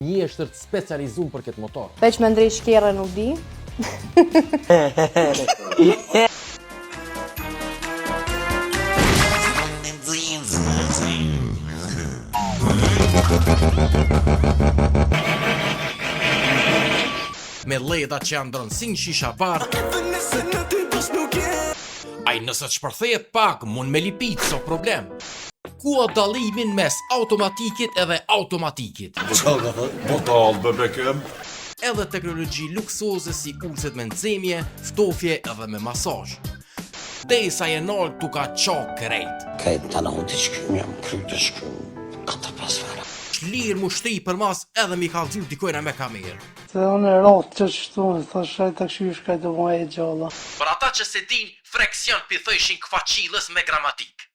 Një është të specializuar për këtë motor. Veç me ndrej shkjerën nuk di. Me ledha që janë ndronë si në shisha bar. Ai nëse të shpërthejet pak, mund me lipit, so problem. Ku o dalimin mes automatikit edhe automatikit? Botal bebekem. Edhe teknologji luksoze si ulset me nxemje, ftofje edhe me masazh. Derisa je nalt tu ka qak krejt. Kajtë talon të shkym jam kryt të shkym 4-5 vara. Lirë mu shtri për mas edhe mi kalzu dikojna me kamerë. Se unë e ratë që qështu, thash shaj të këshysh kaj të muaj e gjalla. Për ata që se din, freksion pëthëshin këfaqilës me gramatik.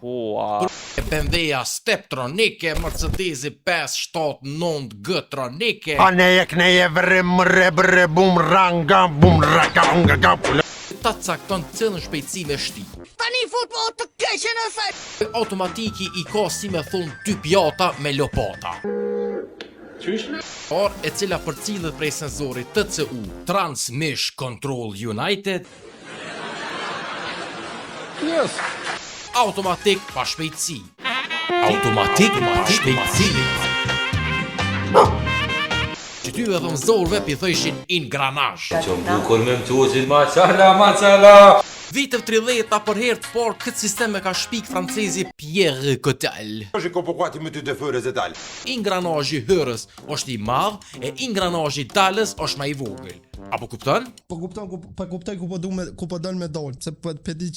BMW-ja Steptronike, Mercedes 579 G-tronike. A neje kneje vrim bre bum ranga bum raka unga gapule. Ta cakton cilën shpejtësi me shti. Tani futboll të keqen e saj. Automatiki i ka si me thonë 2 pjata me lopata. Por e cila përcillet prej senzorit TCU Transmission Control United. Automatik pa shpejtësi. Automatik pa shpejtësi. Që ty edhe mëzorve pi thëshin ingranazh. Bukur me mëtuesit macala. Vitëv 30 për herë të parë këtë sistem e ka shpik francezi Pierre Cotel. Je comprends pourquoi tu me dis de feu les étals. Ingranazhi hërës është i madh e ingranazhi dalës është më i vogël. Apo kupton? Po kuptoj ku po don me dal, se po di